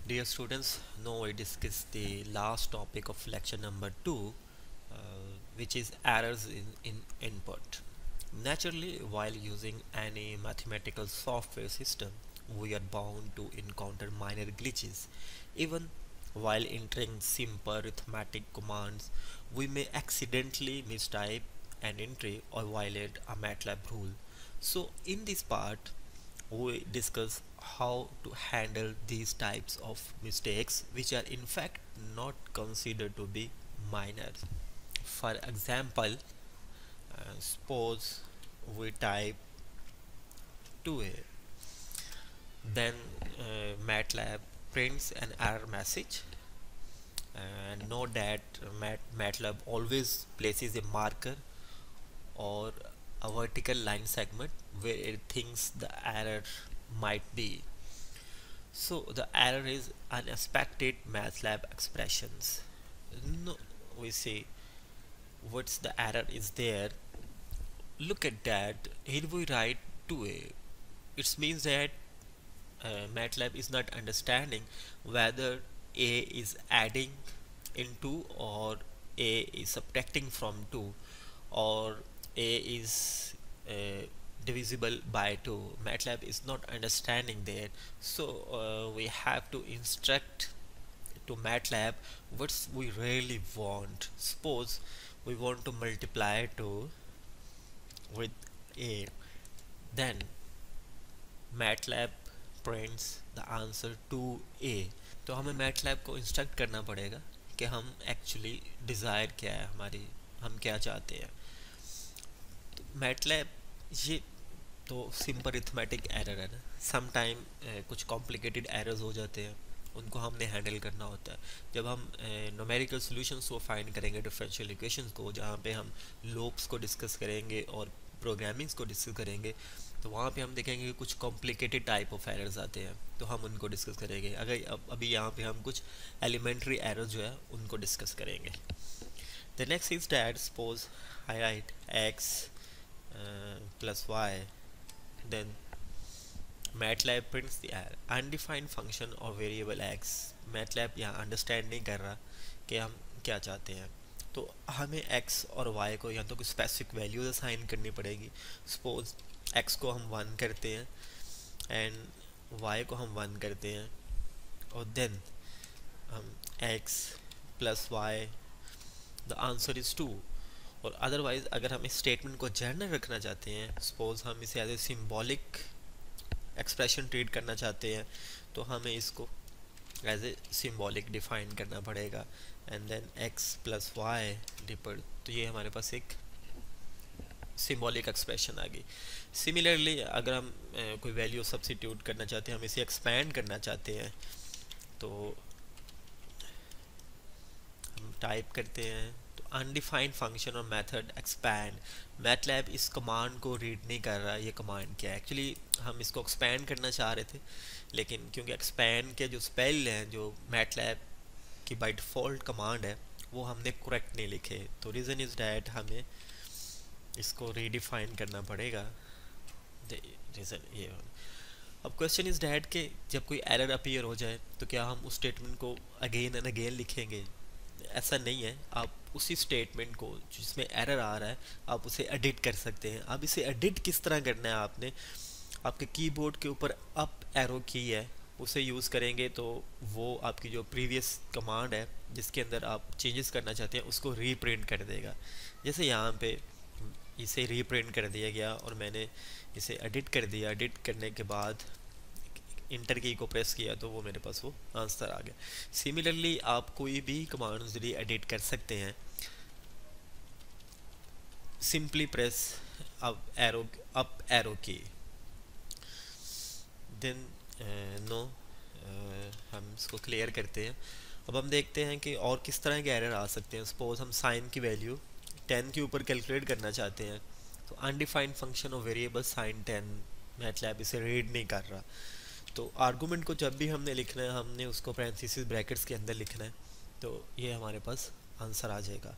Dear students, now we discuss the last topic of lecture number 2, which is errors in input. Naturally, while using any mathematical software system, we are bound to encounter minor glitches. Even while entering simple arithmetic commands, we may accidentally mistype an entry or violate a MATLAB rule. So, in this part, we discuss how to handle these types of mistakes which are in fact not considered to be minor. For example, suppose we type 2a, then MATLAB prints an error message, and note that MATLAB always places a marker or a vertical line segment where it thinks the error might be. So the error is unexpected MATLAB expressions. No, we see what's the error is there. Look at that. Here we write 2a. It means that MATLAB is not understanding whether a is adding into or a is subtracting from 2 or a is divisible by 2. MATLAB is not understanding there, so we have to instruct to MATLAB what we really want. Suppose we want to multiply 2 with a, then MATLAB prints the answer 2a. तो हमें MATLAB को instruct करना पड़ेगा कि हम actually desire क्या है हमारी, हम क्या चाहते हैं. तो MATLAB ये तो सिंपल अरिथमेटिक एरर है ना. सम टाइम कुछ कॉम्प्लिकेटेड एरर्स हो जाते हैं, उनको हमने हैंडल करना होता है. जब हम न्यूमेरिकल सॉल्यूशंस को फाइंड करेंगे डिफरेंशियल इक्वेशंस को, जहाँ पे हम लूप्स को डिस्कस करेंगे और प्रोग्रामिंग्स को डिस्कस करेंगे, तो वहाँ पे हम देखेंगे कि कुछ कॉम्प्लिकेटेड टाइप ऑफ एरर्स आते हैं, तो हम उनको डिस्कस करेंगे. अगर अभी यहाँ पे हम कुछ एलिमेंट्री एरर्स जो है उनको डिस्कस करेंगे. The next is that suppose I right x plus y, then MATLAB prints the error undefined function or variable x. MATLAB यहाँ अंडरस्टैंड नहीं कर रहा कि हम क्या चाहते हैं, तो हमें x और y को या तो कुछ स्पेसिफिक वैल्यूज असाइन करनी पड़ेगी. सपोज x को हम 1 करते हैं एंड y को हम 1 करते हैं, और देन हम x plus y the answer is 2. और अदरवाइज अगर हम इस स्टेटमेंट को जनरल रखना चाहते हैं, सपोज हम इसे as a symbolic expression treat करना चाहते हैं, तो हमें इसको एज ए सिम्बॉलिक डिफाइन करना पड़ेगा. And then x plus Y डिपर, तो ये हमारे पास एक सिम्बॉलिक एक्सप्रेशन आ गई. सिमिलरली अगर हम कोई वैल्यू सब्सिट्यूट करना चाहते हैं, हम इसे एक्सपैंड करना चाहते हैं, तो हम टाइप करते हैं अनडिफाइंड फंक्शन और मेथड एक्सपैंड. मैटलैब इस कमांड को रीड नहीं कर रहा ये कमांड क्या है. एक्चुअली हम इसको एक्सपैंड करना चाह रहे थे, लेकिन क्योंकि एक्सपैंड के जो स्पेल हैं जो मैटलैब की बाय डिफ़ॉल्ट कमांड है वो हमने करेक्ट नहीं लिखे, तो रीज़न इज़ डैट हमें इसको रीडिफाइन करना पड़ेगा. रीज़न ये. अब क्वेश्चन इज़ डैट कि जब कोई एरर अपीयर हो जाए तो क्या हम उस स्टेटमेंट को अगेन एंड अगेन लिखेंगे. ऐसा नहीं है. आप उसी स्टेटमेंट को जिसमें एरर आ रहा है आप उसे एडिट कर सकते हैं. अब इसे एडिट किस तरह करना है, आपने आपके कीबोर्ड के ऊपर अप एरो की है उसे यूज़ करेंगे, तो वो आपकी जो प्रीवियस कमांड है जिसके अंदर आप चेंजेस करना चाहते हैं उसको रीप्रिंट कर देगा. जैसे यहाँ पे इसे रीप्रिंट कर दिया गया और मैंने इसे एडिट कर दिया. एडिट करने के बाद इंटर की को प्रेस किया तो वो मेरे पास वो आंसर आ गया. सिमिलरली आप कोई भी कमांड्स एडिट कर सकते हैं. सिंपली प्रेस अप एरो की, देन नो. हम इसको क्लियर करते हैं. अब हम देखते हैं कि और किस तरह के एरर आ सकते हैं. सपोज हम साइन की वैल्यू 10 के ऊपर कैलकुलेट करना चाहते हैं, तो अनडिफाइंड फंक्शन और वेरिएबल साइन 10 मैटलैब इसे रीड नहीं कर रहा. तो आर्गूमेंट को जब भी हमने लिखना है हमने उसको पैरेंथेसिस ब्रैकेट्स के अंदर लिखना है, तो ये हमारे पास आंसर आ जाएगा.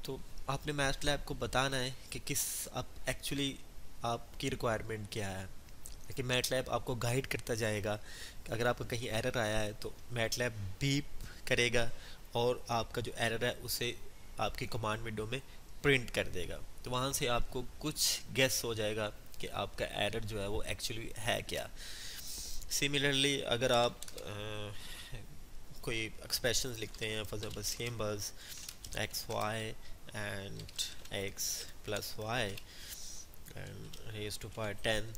तो आपने मैथलैब को बताना है कि किस आप एक्चुअली आपकी रिक्वायरमेंट क्या है. कि मैटलैब आपको गाइड करता जाएगा कि अगर आपका कहीं एरर आया है तो मैटलैब बीप करेगा और आपका जो एरर है उसे आपकी कमांड विंडो में प्रिंट कर देगा। तो वहाँ से आपको कुछ गेस हो जाएगा कि आपका एरर जो है वो एक्चुअली है क्या। सिमिलरली अगर आप कोई एक्सप्रेशंस लिखते हैं, for example symbols X Y and X plus Y and raised to power 10,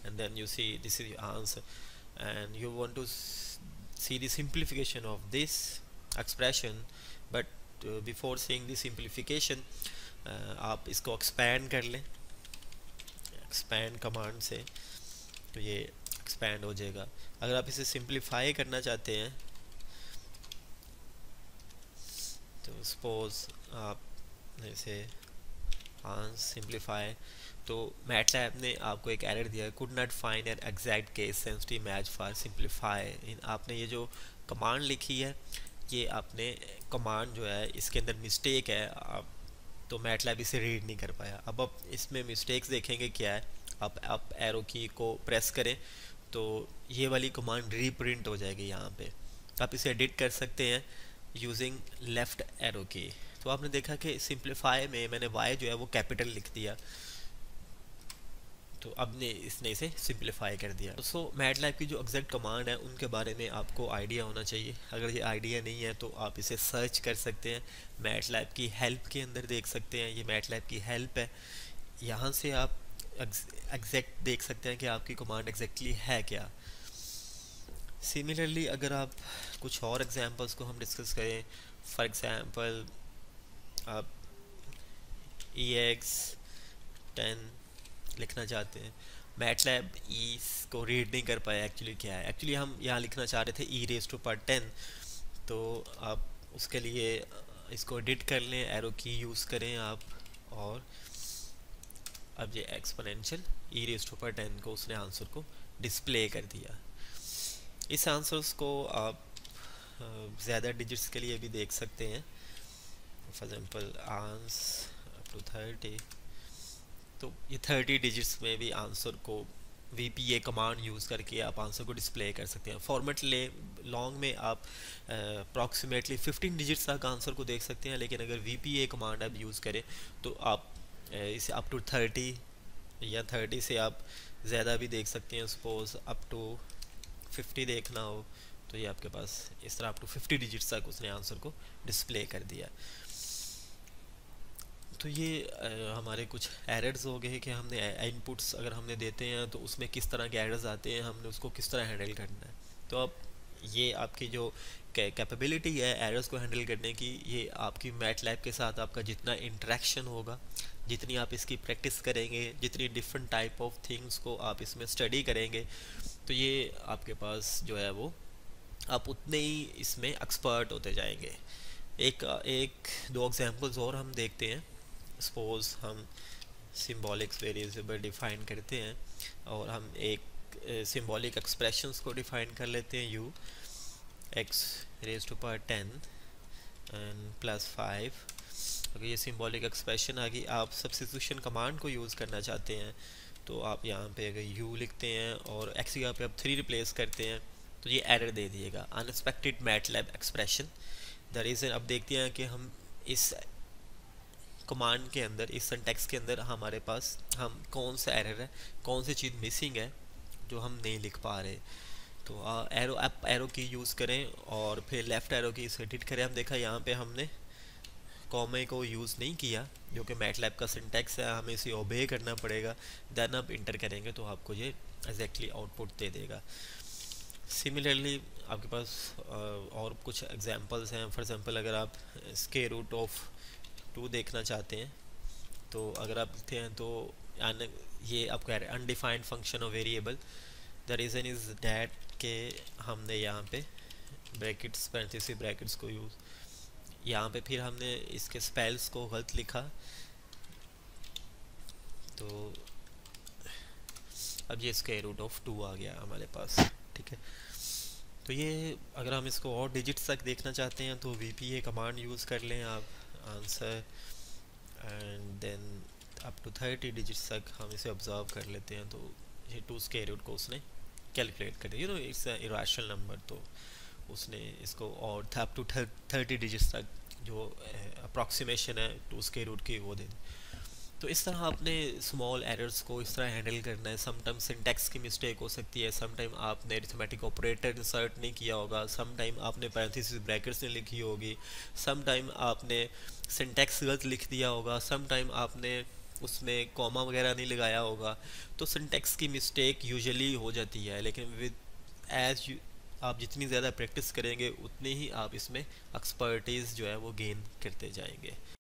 and then you see this is your answer, and you want to see the simplification of this expression, but before seeing the simplification आप इसको expand कर लें expand command से, तो ये expand हो जाएगा। अगर आप इसे simplify करना चाहते हैं तो suppose आप इसे सिंप्लीफाई, तो मैटलैब ने आपको एक एरर दिया है, could not find an exact case sensitive match for simplify. आपने ये जो कमांड लिखी है, ये आपने कमांड जो है इसके अंदर मिस्टेक है, आप तो मैटलैब इसे रीड नहीं कर पाया। अब आप इसमें मिस्टेक्स देखेंगे क्या है, आप एरो की को प्रेस करें तो ये वाली कमांड रीप्रिंट हो जाएगी यहाँ पे। आप इसे एडिट कर सकते हैं यूजिंग लेफ्ट एरो की। तो आपने देखा कि सिंप्लीफाई में मैंने y जो है वो कैपिटल लिख दिया, तो अब ने इसने इसे सिंप्लीफाई कर दिया। सो मैटलैब की जो एग्जैक्ट कमांड है उनके बारे में आपको आइडिया होना चाहिए। अगर ये आइडिया नहीं है तो आप इसे सर्च कर सकते हैं, मैटलैब की हेल्प के अंदर देख सकते हैं। ये मैटलैब की हेल्प है, यहाँ से आप एग्जैक्ट देख सकते हैं कि आपकी कमांड एग्जैक्टली है क्या। सिमिलरली अगर आप कुछ और एग्जांपल्स को हम डिस्कस करें, फॉर एग्जांपल आप EX10 लिखना चाहते हैं, मैटलैब को रीड नहीं कर पाया एक्चुअली क्या है। एक्चुअली हम यहाँ लिखना चाह रहे थे e⁻10, तो आप उसके लिए इसको एडिट कर लें, एरो की यूज़ करें आप, और अब ये एक्सपोनेंशियल e⁻10 को उसने आंसर को डिस्प्ले कर दिया। इस आंसर्स को आप ज़्यादा डिजिट्स के लिए भी देख सकते हैं, फॉर एग्जांपल आंस अप टू 30, तो ये 30 डिजिट्स में भी आंसर को VPA कमांड यूज़ करके आप आंसर को डिस्प्ले कर सकते हैं। फॉर्मेट ले लॉन्ग में आप अप्रॉक्सीमेटली 15 डिजिट्स तक आंसर को देख सकते हैं, लेकिन अगर VPA कमांड आप यूज़ करें तो आप इसे अप टू 30 या 30 से आप ज़्यादा भी देख सकते हैं। सपोज अप टू 50 देखना हो तो ये आपके पास इस तरह अप टू 50 डिजिट्स तक उसने आंसर को डिस्प्ले कर दिया। तो ये हमारे कुछ एरर्स हो गए कि हमने इनपुट्स अगर हमने देते हैं तो उसमें किस तरह के एरर्स आते हैं, हमने उसको किस तरह हैंडल करना है। तो अब ये आपकी जो कैपेबिलिटी है एरर्स को हैंडल करने की, ये आपकी मैटलैब के साथ आपका जितना इंटरेक्शन होगा, जितनी आप इसकी प्रैक्टिस करेंगे, जितनी डिफरेंट टाइप ऑफ थिंग्स को आप इसमें स्टडी करेंगे, तो ये आपके पास जो है वो आप उतने ही इसमें एक्सपर्ट होते जाएंगे। एक दो एग्जांपल्स और हम देखते हैं। सपोज हम सिंबॉलिक वेरिएबल डिफाइन करते हैं और हम एक सिंबॉलिक एक्सप्रेशंस को डिफाइन कर लेते हैं, u x⁻10 एंड +5। अगर ये सिंबॉलिक एक्सप्रेशन आ गई, आप सब्स्टिट्यूशन कमांड को यूज़ करना चाहते हैं तो आप यहाँ पे अगर u लिखते हैं और x की जगह पे आप 3 रिप्लेस करते हैं तो ये एरर दे दिएगा, unexpected MATLAB expression. The reason अब देखते हैं कि हम इस कमांड के अंदर, इस सिंटैक्स के अंदर हमारे पास हम कौन सा एरर है, कौन सी चीज़ मिसिंग है जो हम नहीं लिख पा रहे। तो एरो अप एरो की यूज़ करें और फिर लेफ़्ट एरो की इसे एडिट करें। हम देखा यहाँ पे हमने कॉमे को यूज़ नहीं किया जो कि मैटलैब का सिंटैक्स है, हमें इसे ओबे करना पड़ेगा। देन आप इंटर करेंगे तो आपको ये एग्जैक्टली आउटपुट दे देगा। सिमिलरली आपके पास और कुछ एग्जांपल्स हैं। फॉर एग्जांपल अगर आप स्क्वायर रूट ऑफ 2 देखना चाहते हैं तो अगर आप लिखते हैं तो ये आपका undefined function of variable. The reason is that के हमने यहाँ पे ब्रैकेट्स पैरेंथेसिस ब्रैकेट्स को यूज़, यहाँ पे फिर हमने इसके स्पेल्स को गलत लिखा, तो अब ये स्क्वायर रूट ऑफ 2 आ गया हमारे पास, ठीक है। तो ये अगर हम इसको और डिजिट्स तक देखना चाहते हैं तो VPA कमांड यूज़ कर लें आप, answer and then up to 30 digits तक हम इसे ऑब्जर्व कर लेते हैं तो टू स्क्वायर रूट को उसने कैलकुलेट कर दिया, इट्स इरेशनल नंबर, तो उसने इसको और अप टू 30 डिजिट्स तक जो अप्रॉक्सीमेशन है टू स्क्वायर रूट की वो दे दी। तो इस तरह आपने स्मॉल एरर्स को इस तरह हैंडल करना है। समटाइम सिंटैक्स की मिस्टेक हो सकती है, समटाइम आपने अरिथमेटिक ऑपरेटर इंसर्ट नहीं किया होगा, समटाइम आपने पैरेंथेसिस ब्रैकेट्स नहीं लिखी होगी, समटाइम आपने सिंटैक्स गलत लिख दिया होगा, समटाइम आपने उसमें कॉमा वगैरह नहीं लगाया होगा। तो सिंटैक्स की मिस्टेक यूजुअली हो जाती है, लेकिन विद एज आप जितनी ज़्यादा प्रैक्टिस करेंगे उतनी ही आप इसमें एक्सपर्टीज़ जो है वो गेन करते जाएंगे।